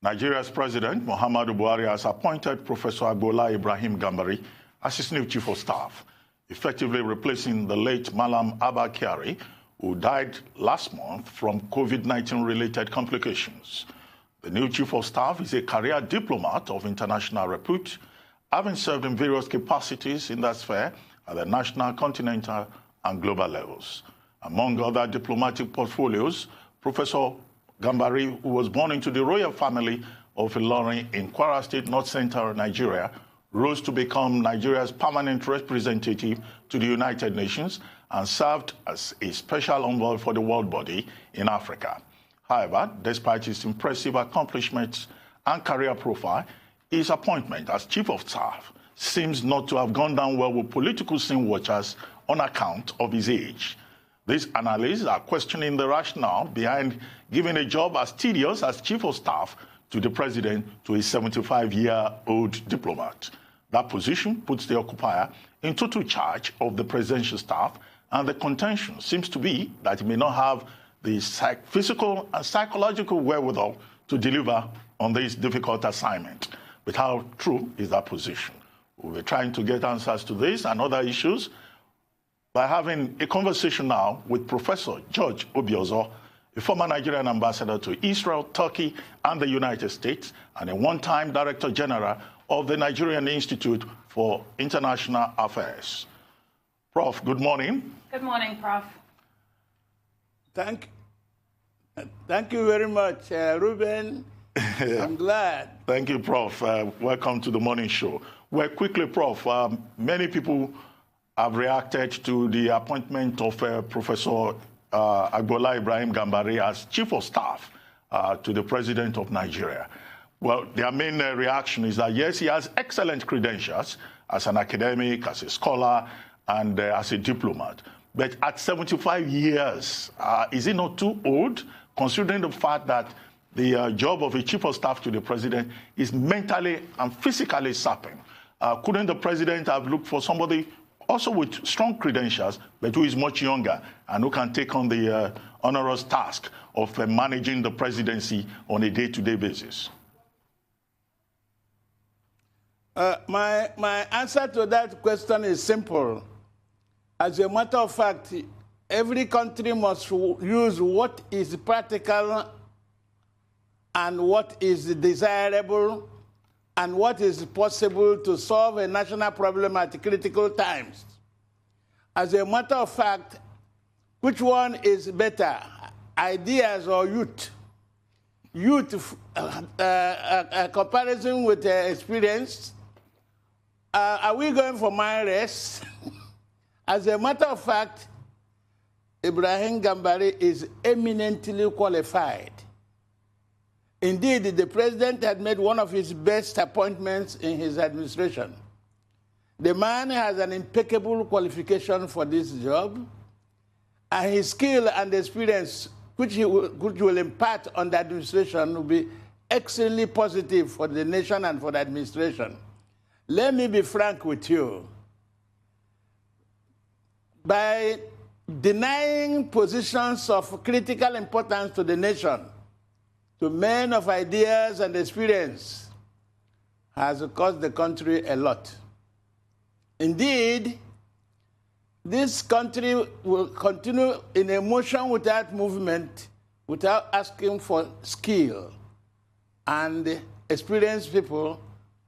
Nigeria's President, Muhammadu Buhari, has appointed Professor Agboola Gambari as his new Chief of Staff, effectively replacing the late Malam Abba Kyari, who died last month from COVID-19 related complications. The new Chief of Staff is a career diplomat of international repute, having served in various capacities in that sphere at the national, continental, and global levels. Among other diplomatic portfolios, Professor Gambari, who was born into the royal family of Ilorin in Kwara State, North Central Nigeria, rose to become Nigeria's permanent representative to the United Nations and served as a special envoy for the world body in Africa. However, despite his impressive accomplishments and career profile, his appointment as Chief of Staff seems not to have gone down well with political scene watchers on account of his age. These analysts are questioning the rationale behind giving a job as tedious as Chief of Staff to the President to a 75-year-old diplomat. That position puts the occupier in total charge of the presidential staff, and the contention seems to be that he may not have the physical and psychological wherewithal to deliver on this difficult assignment. But how true is that position? We'll be trying to get answers to this and other issues by having a conversation now with Professor George Obiozor, a former Nigerian ambassador to Israel, Turkey, and the United States, and a one-time Director General of the Nigerian Institute for International Affairs. Prof, good morning. Good morning, Prof. Thank you very much, Ruben. I'm glad. Thank you, Prof. Welcome to the morning show. Well, quickly, Prof, many people have reacted to the appointment of Professor Agboola Gambari as Chief of Staff to the President of Nigeria. Well, their main reaction is that, yes, he has excellent credentials as an academic, as a scholar, and as a diplomat. But at 75 years, is he not too old, considering the fact that the job of a Chief of Staff to the President is mentally and physically sapping? Couldn't the President have looked for somebody also with strong credentials, but who is much younger and who can take on the onerous task of managing the presidency on a day-to-day basis? My answer to that question is simple. As a matter of fact, every country must use what is practical and what is desirable and what is possible to solve a national problem at critical times. As a matter of fact, which one is better, ideas or youth? Youth, comparison with experience. Are we going for my race? As a matter of fact, Ibrahim Gambari is eminently qualified. Indeed, the President had made one of his best appointments in his administration. The man has an impeccable qualification for this job, and his skill and experience, which will impart on the administration, will be extremely positive for the nation and for the administration. Let me be frank with you. By denying positions of critical importance to the nation, to men of ideas and experience, has cost the country a lot. Indeed, this country will continue in a motion without movement, without asking for skill and experienced people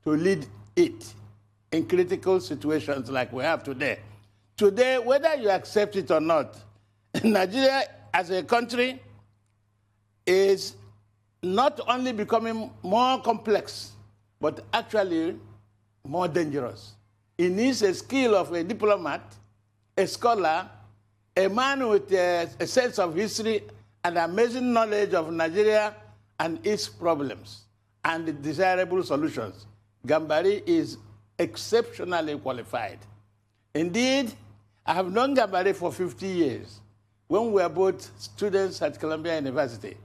to lead it in critical situations like we have today. Today, whether you accept it or not, Nigeria as a country is not only becoming more complex, but actually more dangerous. It needs a skill of a diplomat, a scholar, a man with a sense of history and amazing knowledge of Nigeria and its problems and desirable solutions. Gambari is exceptionally qualified. Indeed, I have known Gambari for 50 years when we were both students at Columbia University.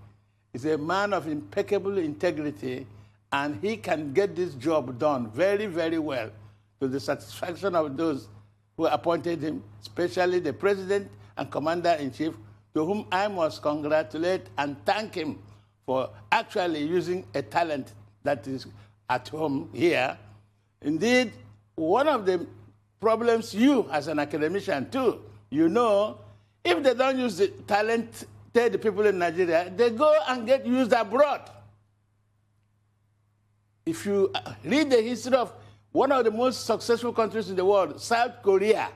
He's a man of impeccable integrity, and he can get this job done very, very well to the satisfaction of those who appointed him, especially the President and Commander-in-Chief, to whom I must congratulate and thank him for actually using a talent that is at home here. Indeed, one of the problems you as an academician too, you know, if they don't use the talented people in Nigeria, they go and get used abroad. If you read the history of one of the most successful countries in the world, South Korea,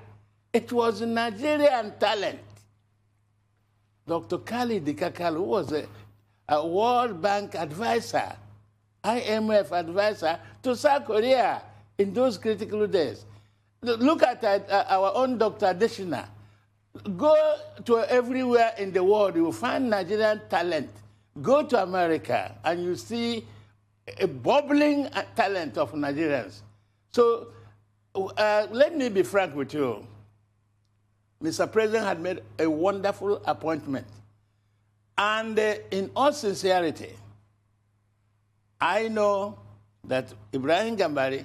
it was Nigerian talent. Dr. Khalid Dikakal, who was a World Bank advisor, IMF advisor to South Korea in those critical days. Look at our own Dr. Adeshina. Go to everywhere in the world, you will find Nigerian talent. Go to America and you see a bubbling talent of Nigerians. So let me be frank with you. Mr. President had made a wonderful appointment. And in all sincerity, I know that Ibrahim Gambari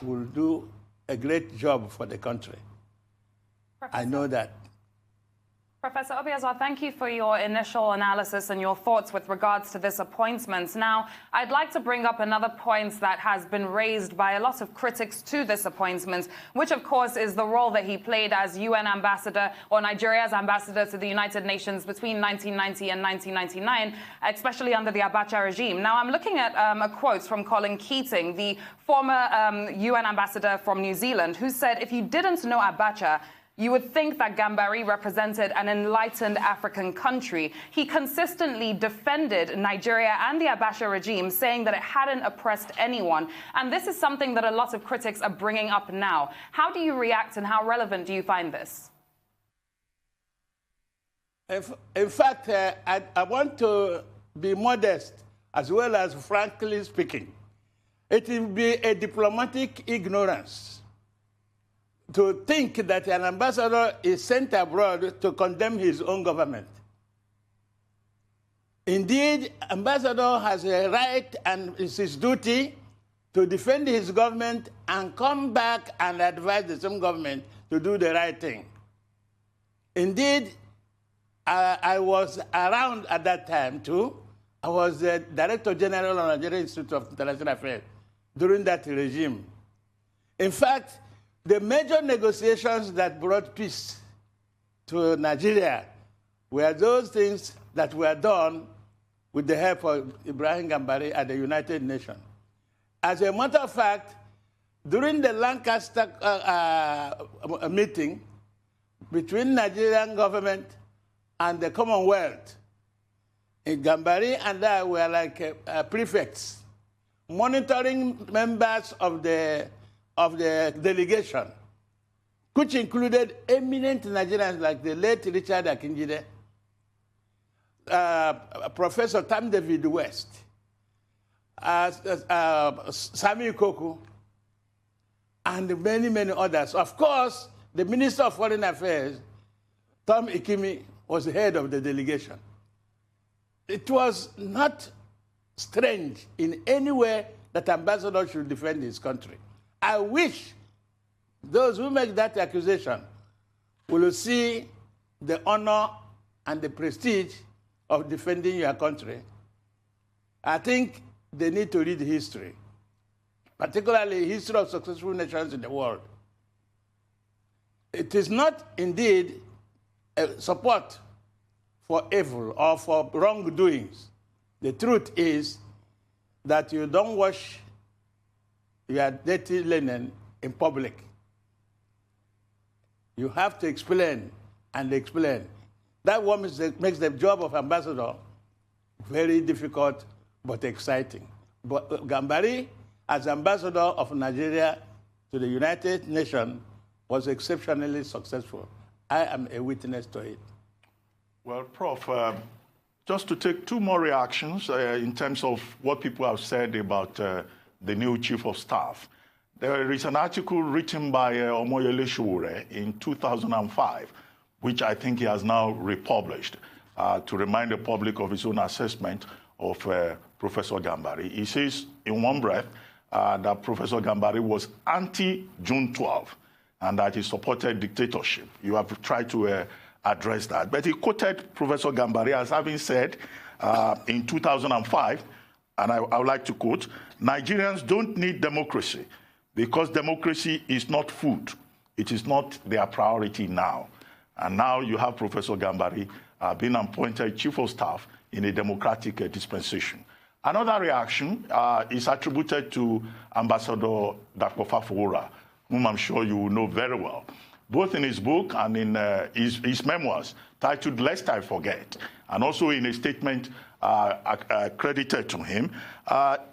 will do a great job for the country. Professor. I know that. Professor Obiozor, thank you for your initial analysis and your thoughts with regards to this appointment. Now, I'd like to bring up another point that has been raised by a lot of critics to this appointment, which, of course, is the role that he played as UN ambassador or Nigeria's ambassador to the United Nations between 1990 and 1999, especially under the Abacha regime. Now, I'm looking at a quote from Colin Keating, the former UN ambassador from New Zealand, who said, if you didn't know Abacha, you would think that Gambari represented an enlightened African country. He consistently defended Nigeria and the Abacha regime, saying that it hadn't oppressed anyone. And this is something that a lot of critics are bringing up now. How do you react and how relevant do you find this? In fact, I want to be modest as well as frankly speaking. It will be a diplomatic ignorance to think that an ambassador is sent abroad to condemn his own government. Indeed, ambassador has a right and it's his duty to defend his government and come back and advise the same government to do the right thing. Indeed, I was around at that time too. I was the Director General of the Nigerian Institute of International Affairs during that regime. In fact, the major negotiations that brought peace to Nigeria were those things that were done with the help of Ibrahim Gambari at the United Nations. As a matter of fact, during the Lancaster meeting between Nigerian government and the Commonwealth, Gambari and I were like prefects, monitoring members of the delegation, which included eminent Nigerians like the late Richard Akinjide, Professor Tam David West, Sami Koku, and many, many others. Of course, the Minister of Foreign Affairs, Tom Ikimi, was the head of the delegation. It was not strange in any way that ambassador should defend his country. I wish those who make that accusation will see the honor and the prestige of defending your country. I think they need to read history, particularly history of successful nations in the world. It is not indeed a support for evil or for wrongdoings. The truth is that you don't wash your dirty linen in public. You have to explain and explain. That what makes the job of ambassador very difficult but exciting. But Gambari, as ambassador of Nigeria to the United Nations, was exceptionally successful. I am a witness to it. Well, Prof, just to take two more reactions in terms of what people have said about the new chief of staff. There is an article written by Omoyele Sowore in 2005, which I think he has now republished to remind the public of his own assessment of Professor Gambari. He says in one breath that Professor Gambari was anti-June 12 and that he supported dictatorship. You have tried to address that. But he quoted Professor Gambari as having said in 2005, and I would like to quote, "Nigerians don't need democracy because democracy is not food. It is not their priority now." And now you have Professor Gambari being appointed Chief of Staff in a democratic dispensation. Another reaction is attributed to Ambassador Dr. Fafora, whom I'm sure you will know very well, both in his book and in his memoirs titled Lest I Forget, and also in a statement credited to him.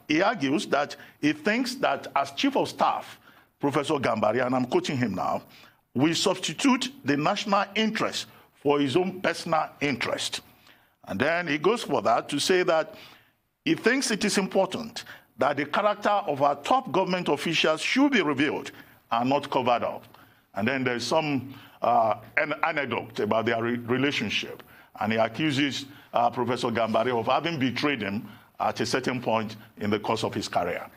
He argues that he thinks that as Chief of Staff, Professor Gambari, and I'm quoting him now, will substitute the national interest for his own personal interest. And then he goes for that to say that he thinks it is important that the character of our top government officials should be revealed and not covered up. And then there's some an anecdote about their relationship. And he accuses Professor Gambari of having betrayed him at a certain point in the course of his career.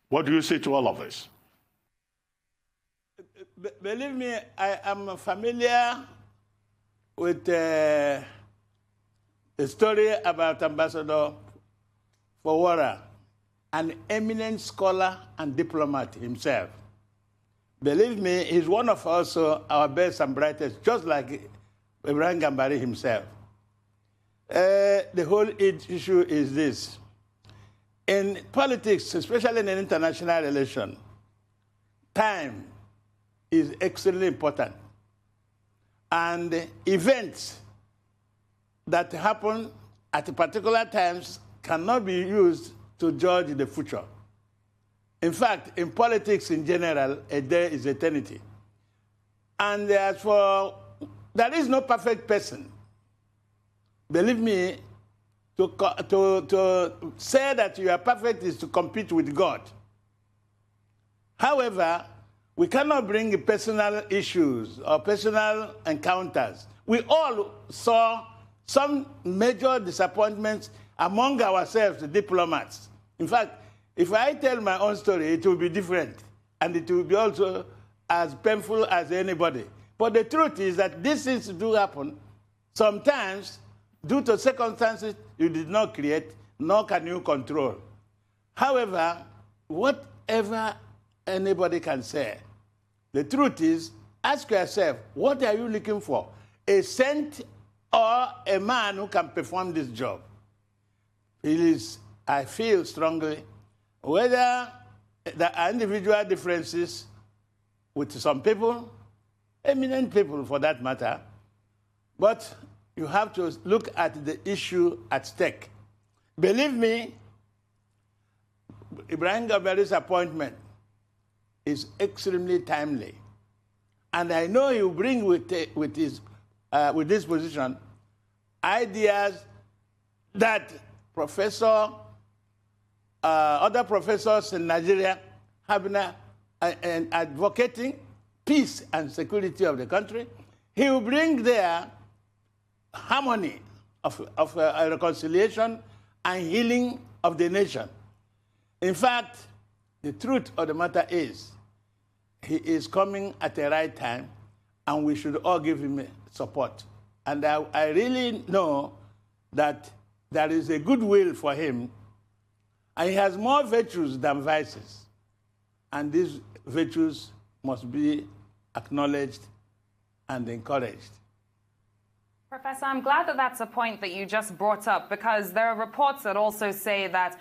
What do you say to all of this? Believe me, I am familiar with the story about Ambassador Fawora, an eminent scholar and diplomat himself. Believe me, he's one of also our best and brightest, just like Ibrahim Gambari himself. The whole issue is this. In politics, especially in an international relation, time is extremely important. And events that happen at particular times cannot be used to judge the future. In fact, in politics in general, a day is eternity. And therefore, there is no perfect person. Believe me, to say that you are perfect is to compete with God. However, we cannot bring personal issues or personal encounters. We all saw some major disappointments among ourselves, the diplomats. In fact, if I tell my own story, it will be different, and it will be also as painful as anybody. But the truth is that these things do happen sometimes due to circumstances you did not create, nor can you control. However, whatever anybody can say, the truth is, ask yourself, what are you looking for? A saint or a man who can perform this job? I feel strongly, whether there are individual differences with some people, eminent people for that matter, but you have to look at the issue at stake. Believe me, Ibrahim Gambari's appointment is extremely timely. And I know he will bring with this position ideas that other professors in Nigeria have been advocating peace and security of the country. He will bring there harmony of reconciliation and healing of the nation. In fact, the truth of the matter is, he is coming at the right time, and we should all give him support. And I really know that there is a goodwill for him, and he has more virtues than vices. And these virtues must be acknowledged and encouraged. Professor, I'm glad that that's a point that you just brought up, because there are reports that also say that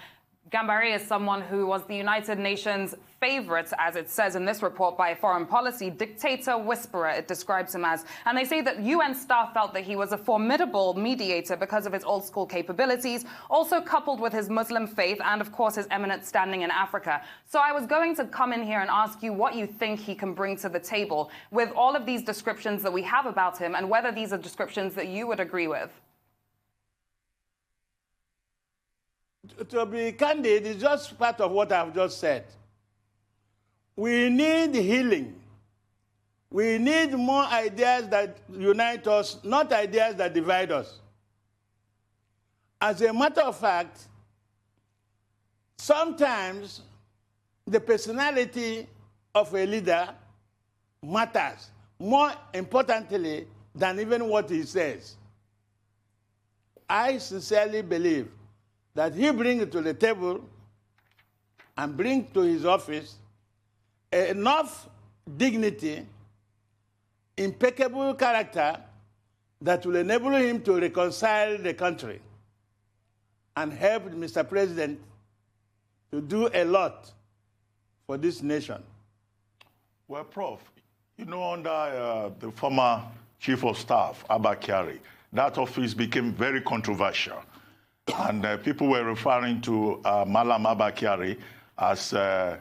Gambari is someone who was the United Nations favorite, as it says in this report by Foreign Policy, dictator whisperer, it describes him as. And they say that UN staff felt that he was a formidable mediator because of his old school capabilities, also coupled with his Muslim faith and, of course, his eminent standing in Africa. So I was going to come in here and ask you what you think he can bring to the table with all of these descriptions that we have about him, and whether these are descriptions that you would agree with. To be candid, it's just part of what I've just said. We need healing. We need more ideas that unite us, not ideas that divide us. As a matter of fact, sometimes the personality of a leader matters more importantly than even what he says. I sincerely believe that he brings to the table and brings to his office enough dignity, impeccable character that will enable him to reconcile the country and help Mr. President to do a lot for this nation. Well, Prof, you know, under the former Chief of Staff, Abba Kyari, that office became very controversial. And people were referring to Malam Abba Kyari as a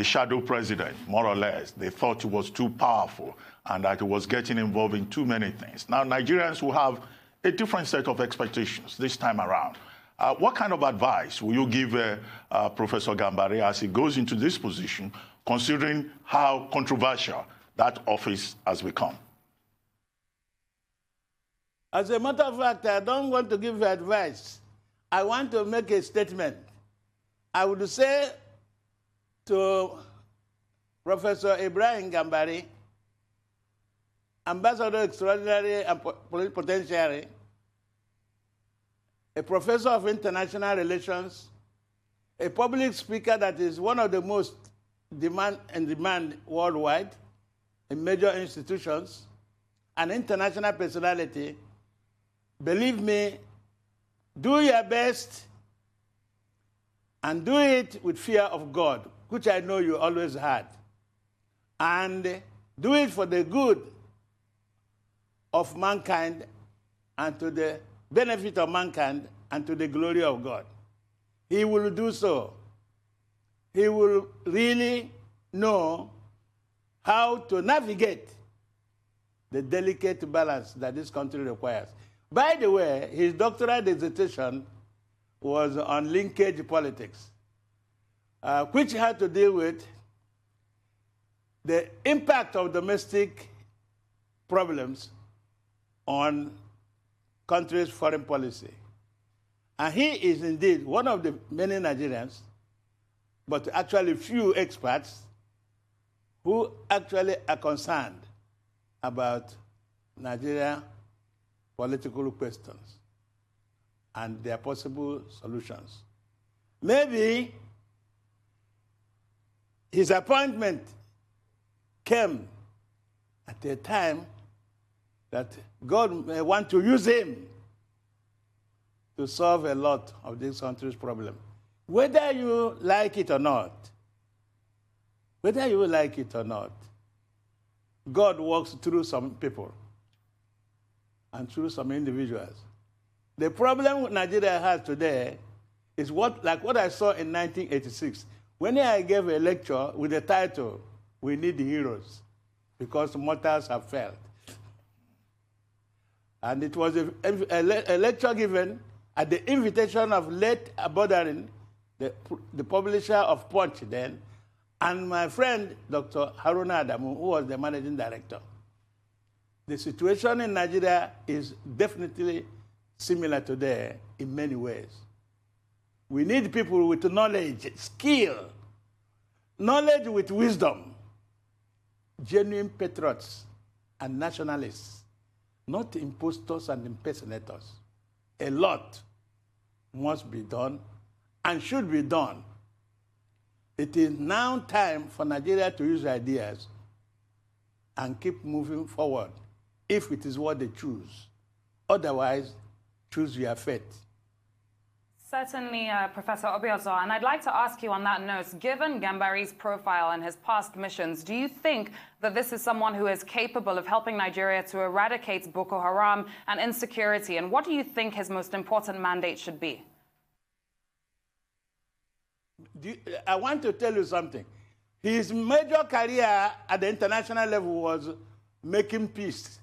shadow president, more or less. They thought he was too powerful and that he was getting involved in too many things. Now, Nigerians will have a different set of expectations this time around. What kind of advice will you give Professor Gambari as he goes into this position, considering how controversial that office has become? As a matter of fact, I don't want to give advice. I want to make a statement. I would say to Professor Ibrahim Gambari, Ambassador Extraordinary and Potentiary, a professor of international relations, a public speaker that is one of the most demand worldwide in major institutions, an international personality. Believe me, do your best and do it with fear of God, which I know you always had. And do it for the good of mankind and to the benefit of mankind and to the glory of God. He will do so. He will really know how to navigate the delicate balance that this country requires. By the way, his doctoral dissertation was on linkage politics, which had to deal with the impact of domestic problems on countries' foreign policy. And he is indeed one of the many Nigerians, but actually few experts, who actually are concerned about Nigeria political questions and their possible solutions. Maybe his appointment came at a time that God may want to use him to solve a lot of this country's problems. Whether you like it or not, God works through some people and through some individuals. The problem Nigeria has today is like what I saw in 1986, when I gave a lecture with the title, "We Need Heroes, because Mortals Have Failed." And it was a lecture given at the invitation of late Abodarin, the publisher of Punch then, and my friend, Dr. Haruna Adamu, who was the managing director. The situation in Nigeria is definitely similar today in many ways. We need people with knowledge, skill, knowledge with wisdom, genuine patriots and nationalists, not impostors and impersonators. A lot must be done and should be done. It is now time for Nigeria to use ideas and keep moving forward, if it is what they choose. Otherwise, choose your fate. Certainly, Professor Obiozor, and I'd like to ask you on that note, given Gambari's profile and his past missions, do you think that this is someone who is capable of helping Nigeria to eradicate Boko Haram and insecurity? And what do you think his most important mandate should be? I want to tell you something. His major career at the international level was making peace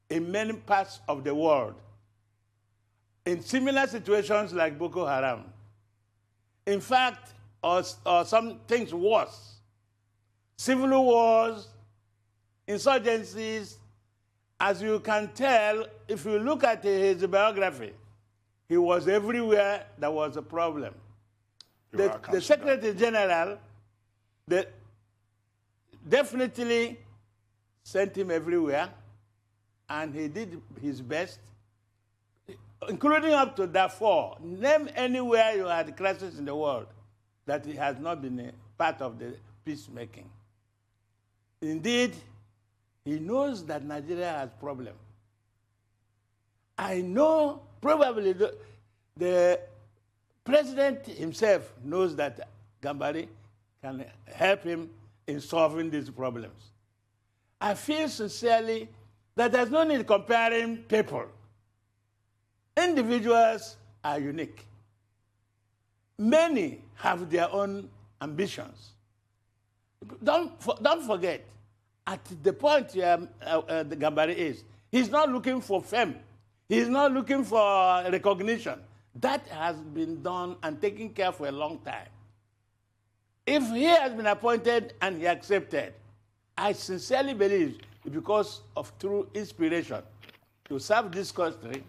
in many parts of the world, in similar situations like Boko Haram. In fact, or some things worse. Civil wars, insurgencies. As you can tell, if you look at his biography, he was everywhere there was a problem. The Secretary General definitely sent him everywhere, and he did his best. including up to Darfur. Name anywhere you had crisis in the world that it has not been a part of the peacemaking. Indeed, he knows that Nigeria has problems. I know probably the president himself knows that Gambari can help him in solving these problems. I feel sincerely that there's no need comparing people. Individuals are unique. Many have their own ambitions. Don't forget, at the point the Gambari is, he's not looking for fame. He's not looking for recognition. That has been done and taken care of for a long time. If he has been appointed and he accepted, I sincerely believe because of true inspiration to serve this country,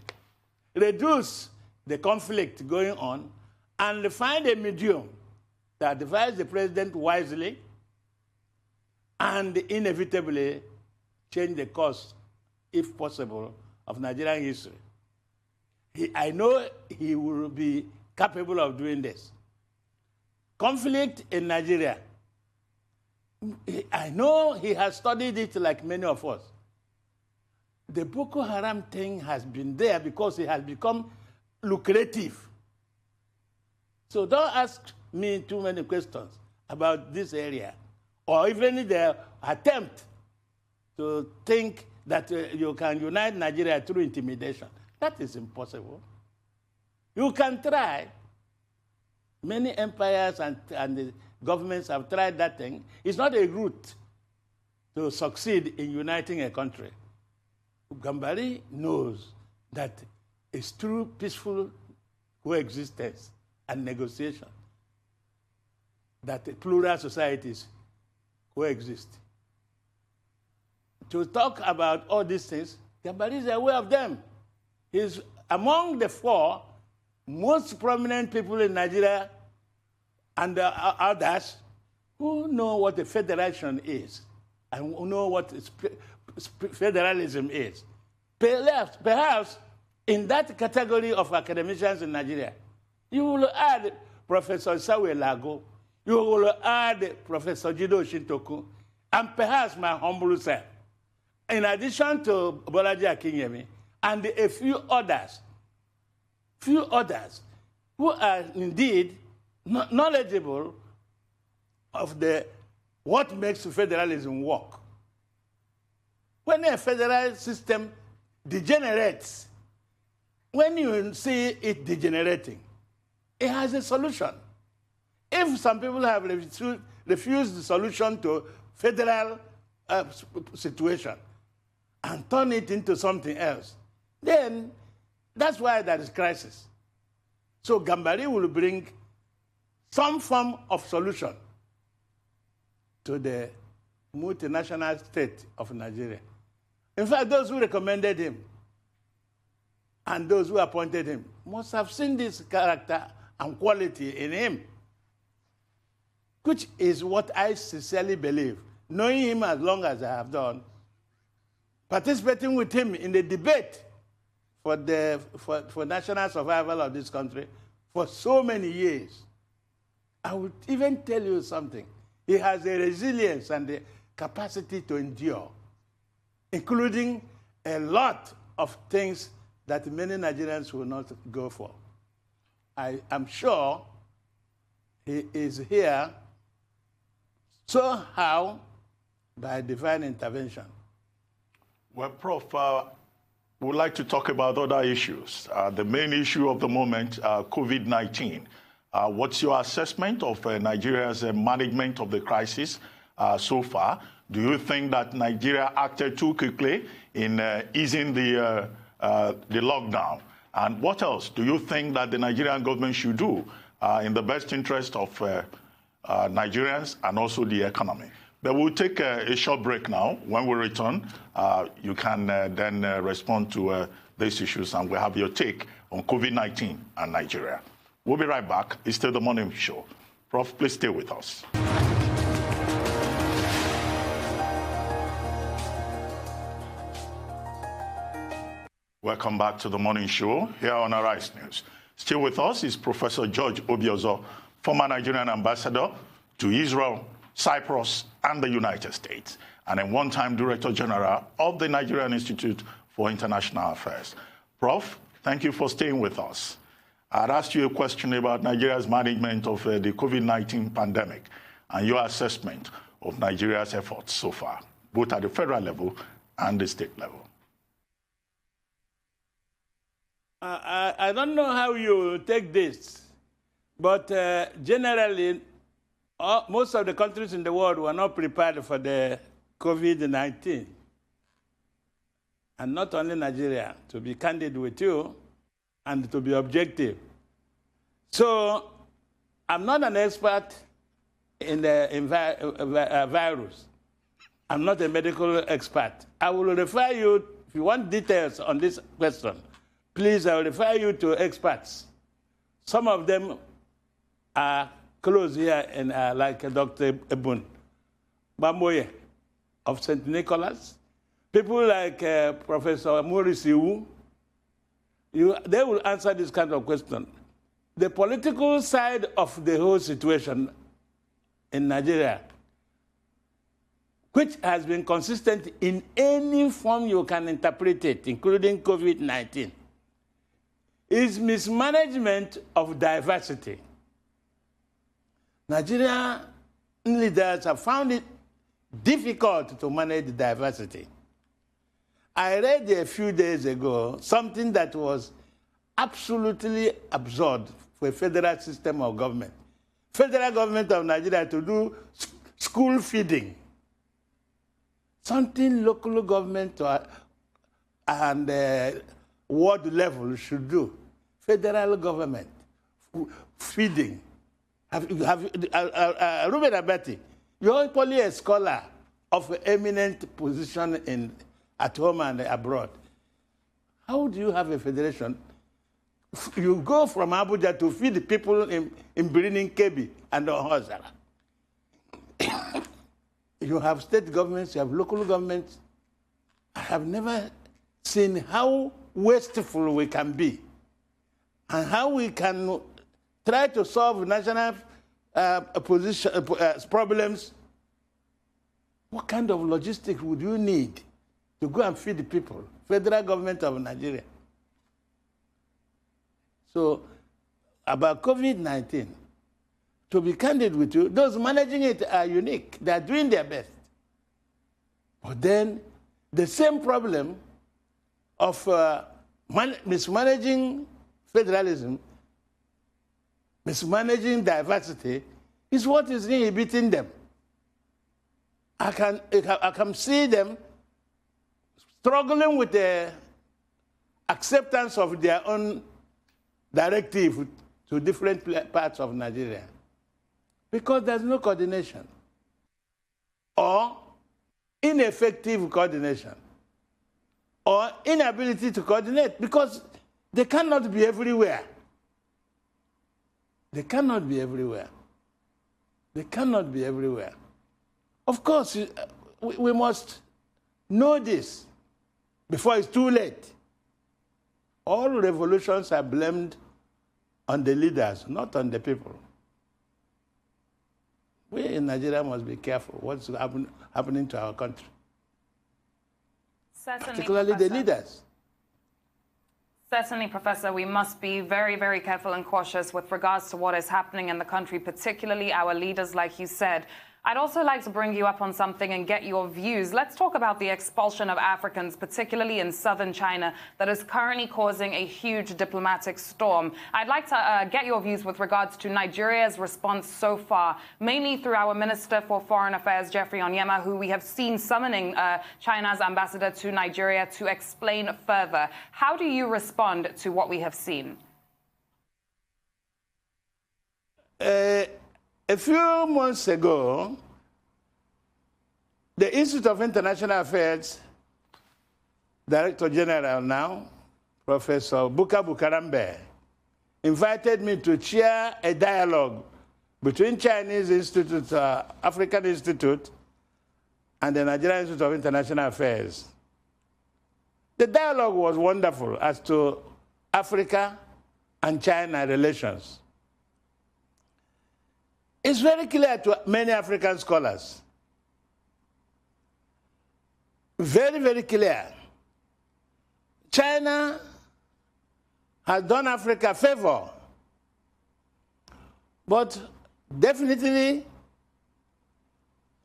reduce the conflict going on, and find a medium that advise the president wisely and inevitably change the course, if possible, of Nigerian history. I know he will be capable of doing this. Conflict in Nigeria, I know he has studied it like many of us. The Boko Haram thing has been there because it has become lucrative. So don't ask me too many questions about this area, or even the attempt to think that you can unite Nigeria through intimidation. That is impossible. You can try. Many empires and the governments have tried that thing. It's not a route to succeed in uniting a country. Gambari knows that it's through peaceful coexistence and negotiation that plural societies coexist. To talk about all these things, Gambari is aware of them. He's among the four most prominent people in Nigeria and others who know what a federation is and who know what federalism is. Perhaps in that category of academicians in Nigeria, you will add Professor Sawe Lago, you will add Professor Jido Shintoku, and perhaps my humble self, in addition to Bolaji Akinyemi, and a few others who are indeed knowledgeable of what makes federalism work. When a federal system degenerates, when you see it degenerating, it has a solution. If some people have refused the solution to federal situation and turn it into something else, then that's why there is crisis. So Gambari will bring some form of solution to the multinational state of Nigeria. In fact, those who recommended him and those who appointed him must have seen this character and quality in him, which is what I sincerely believe. Knowing him as long as I have done, participating with him in the debate for national survival of this country for so many years, I would even tell you something. He has a resilience and the capacity to endure, including a lot of things that many Nigerians will not go for. I am sure he is here somehow by divine intervention. Well, Prof, we would like to talk about other issues. The main issue of the moment, COVID-19. What's your assessment of Nigeria's management of the crisis so far? Do you think that Nigeria acted too quickly in easing the lockdown? And what else do you think that the Nigerian government should do in the best interest of Nigerians and also the economy? But we'll take a short break now. When we return, you can then respond to these issues, and we'll have your take on COVID-19 and Nigeria. We'll be right back. It's still the morning show. Prof, please stay with us. Welcome back to the morning show here on Arise News. Still with us is Professor George Obiozor, former Nigerian ambassador to Israel, Cyprus, and the United States, and a one-time Director General of the Nigerian Institute for International Affairs. Prof, thank you for staying with us. I'd asked you a question about Nigeria's management of the COVID-19 pandemic and your assessment of Nigeria's efforts so far, both at the federal level and the state level. I don't know how you take this, but generally, most of the countries in the world were not prepared for the COVID-19. And not only Nigeria, to be candid with you and to be objective. So I'm not an expert in the virus. I'm not a medical expert. I will refer you, if you want details on this question, please, I will refer you to experts. Some of them are close here, and like Dr. Ebun Bamboye of St. Nicholas. People like Professor Maurice Iwu, they will answer this kind of question. The political side of the whole situation in Nigeria, which has been consistent in any form you can interpret it, including COVID-19, is mismanagement of diversity. Nigerian leaders have found it difficult to manage diversity. I read a few days ago something that was absolutely absurd for a federal system of government. Federal government of Nigeria to do school feeding. Something local government and world level should do. Federal government feeding. Ruben Abati, you're equally a scholar of eminent position at home and abroad. How do you have a federation? You go from Abuja to feed the people in Birnin Kebbi and Ohozara. You have state governments, you have local governments. I have never seen how wasteful we can be and how we can try to solve national problems. What kind of logistics would you need to go and feed the people? Federal government of Nigeria. So, about COVID-19, to be candid with you, those managing it are unique. They are doing their best. But then, the same problem of mismanaging federalism, mismanaging diversity, is what is inhibiting them. I can see them struggling with the acceptance of their own directive to different parts of Nigeria because there's no coordination or ineffective coordination or inability to coordinate because they cannot be everywhere. They cannot be everywhere. They cannot be everywhere. Of course, we must know this before it's too late. All revolutions are blamed on the leaders, not on the people. We in Nigeria must be careful what's happening to our country. Certainly, particularly Professor. The leaders. Certainly, Professor, we must be very, very careful and cautious with regards to what is happening in the country, particularly our leaders, like you said. I'd also like to bring you up on something and get your views. Let's talk about the expulsion of Africans, particularly in southern China, that is currently causing a huge diplomatic storm. I'd like to get your views with regards to Nigeria's response so far, mainly through our Minister for Foreign Affairs, Geoffrey Onyema, who we have seen summoning China's ambassador to Nigeria to explain further. How do you respond to what we have seen? A few months ago, the Institute of International Affairs Director General now, Professor Buka Bukarambe, invited me to chair a dialogue between Chinese Institute, African Institute, and the Nigerian Institute of International Affairs. The dialogue was wonderful as to Africa and China relations. It's very clear to many African scholars, very, very clear. China has done Africa a favor, but definitely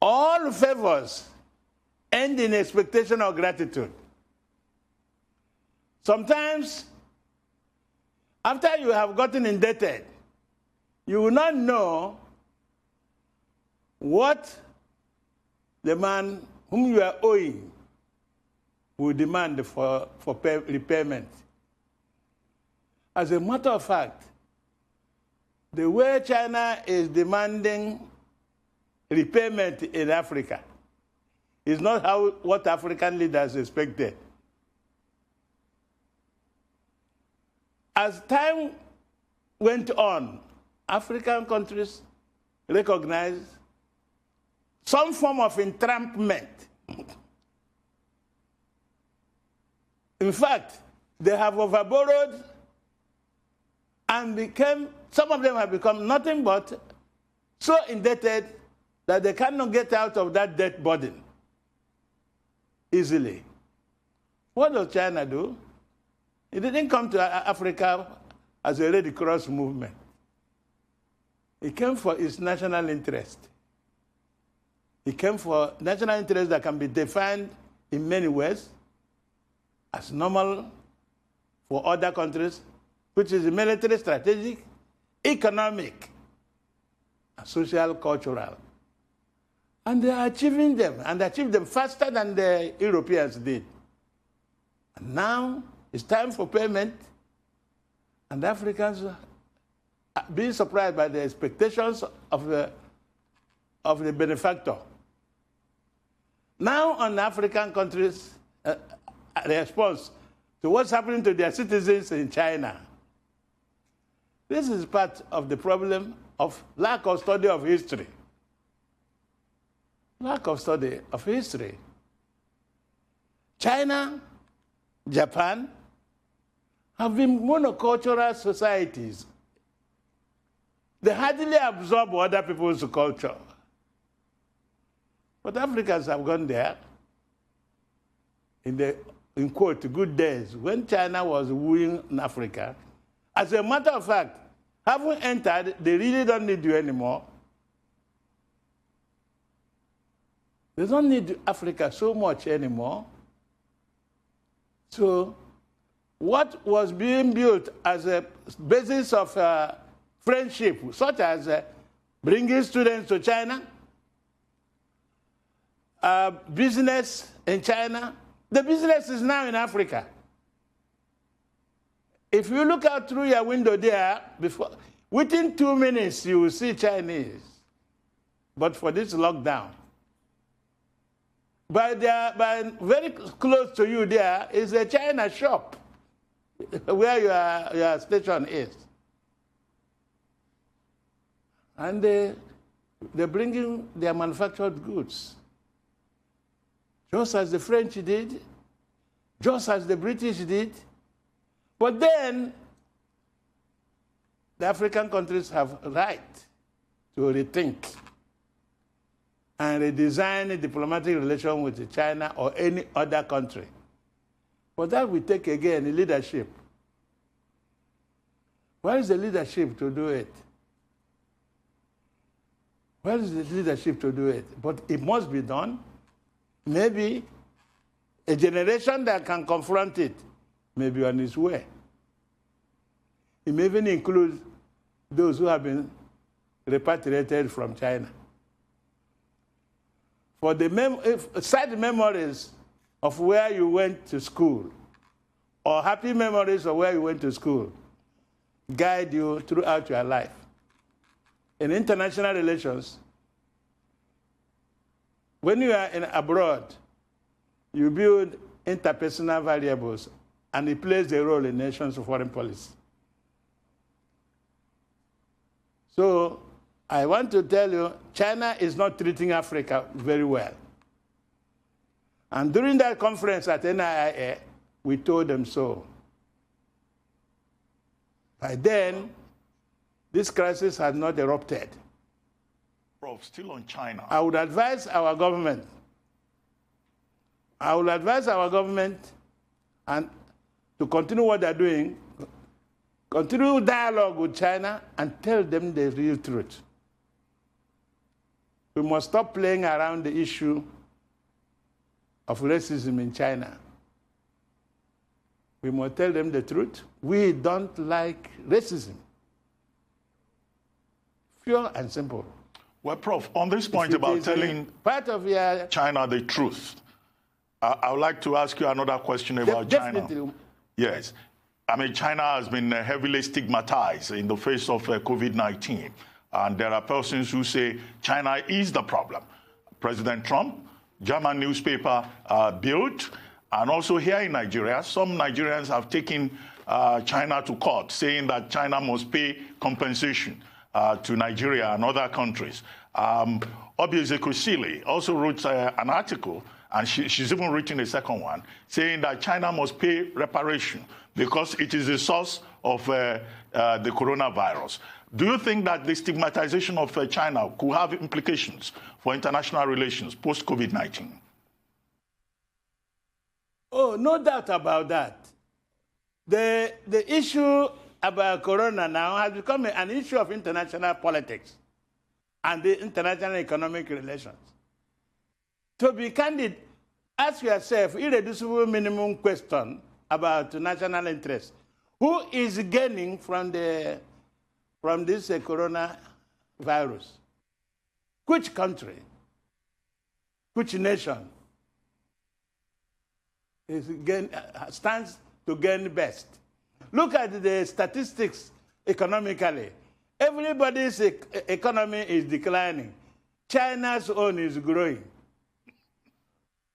all favors end in expectation of gratitude. Sometimes, after you have gotten indebted, you will not know what the man whom you are owing will demand for repayment. As a matter of fact, the way China is demanding repayment in Africa is not what African leaders expected. As time went on, African countries recognized some form of entrapment. In fact, they have overborrowed and some of them have become nothing but so indebted that they cannot get out of that debt burden easily. What does China do? It didn't come to Africa as a Red Cross movement. It came for its national interest. It came for national interest that can be defined in many ways as normal for other countries, which is military, strategic, economic, and social, cultural. And they are achieving them, and achieve them faster than the Europeans did. And now it's time for payment, and Africans are being surprised by the expectations of the benefactor. Now on African countries' response to what's happening to their citizens in China. This is part of the problem of lack of study of history. Lack of study of history. China, Japan have been monocultural societies. They hardly absorb other people's culture. But Africans have gone there in quote, good days, when China was wooing in Africa. As a matter of fact, having entered, they really don't need you anymore. They don't need Africa so much anymore. So what was being built as a basis of friendship, such as bringing students to China, business in China, the business is now in Africa. If you look out through your window there, within 2 minutes you will see Chinese. But for this lockdown, by very close to you there is a China shop where your station is. And they're bringing their manufactured goods. Just as the French did, just as the British did. But then, the African countries have a right to rethink and redesign a diplomatic relation with China or any other country. But that will take, again, the leadership. Where is the leadership to do it? Where is the leadership to do it? But it must be done. Maybe a generation that can confront it may be on its way. It may even include those who have been repatriated from China. For the sad memories of where you went to school, or happy memories of where you went to school, guide you throughout your life. In international relations, when you are abroad, you build interpersonal variables, and it plays a role in nations' foreign policy. So I want to tell you, China is not treating Africa very well. And during that conference at NIIA, We told them so. By then, this crisis had not erupted. Prof, still on China. I would advise our government and to continue what they're doing, continue dialogue with China and tell them the real truth. We must stop playing around the issue of racism in China. We must tell them the truth. We don't like racism. Pure and simple. Well, Prof, on this point about telling China the truth, I would like to ask you another question about China. Yes. I mean, China has been heavily stigmatized in the face of COVID-19. And there are persons who say China is the problem. President Trump, German newspaper Bild, and also here in Nigeria, some Nigerians have taken China to court, saying that China must pay compensation to Nigeria and other countries. Obiozor also wrote an article, and she's even written a second one, saying that China must pay reparation because it is the source of the coronavirus. Do you think that the stigmatization of China could have implications for international relations post-COVID-19? Oh, no doubt about that. The issue about corona now has become an issue of international politics and the international economic relations. To be candid, ask yourself irreducible minimum question about national interest. Who is gaining from this coronavirus? Which country? Which nation stands to gain best? Look at the statistics economically. Everybody's economy is declining. China's own is growing.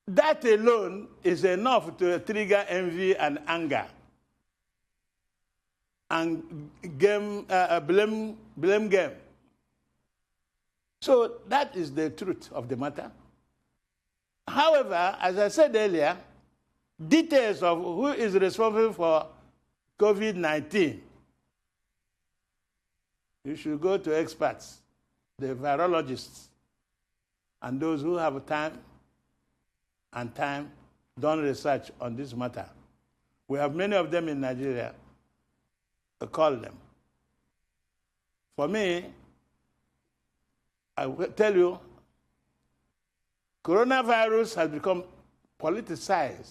That alone is enough to trigger envy and anger and blame game. So that is the truth of the matter. However, as I said earlier, details of who is responsible for COVID-19, you should go to experts, the virologists, and those who have time done research on this matter. We have many of them in Nigeria. Call them. For me, I will tell you, coronavirus has become politicized,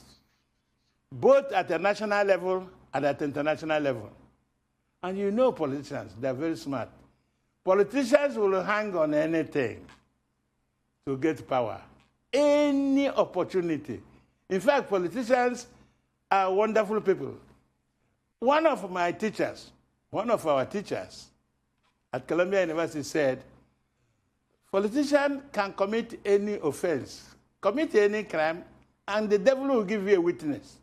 both at the national level and at the international level. And you know politicians, they're very smart. Politicians will hang on anything to get power, any opportunity. In fact, politicians are wonderful people. One of our teachers at Columbia University said, politicians can commit any offense, commit any crime, and the devil will give you a witness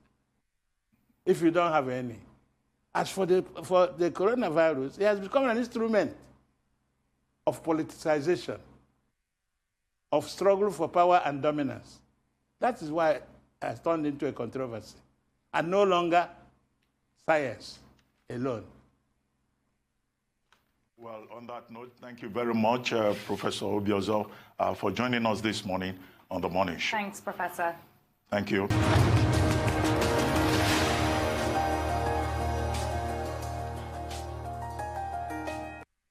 if you don't have any. As for the coronavirus, it has become an instrument of politicization, of struggle for power and dominance. That is why it has turned into a controversy, and no longer science alone. Well, on that note, thank you very much, Professor Obiozor, for joining us this morning on The Morning Show. Thanks, Professor. Thank you.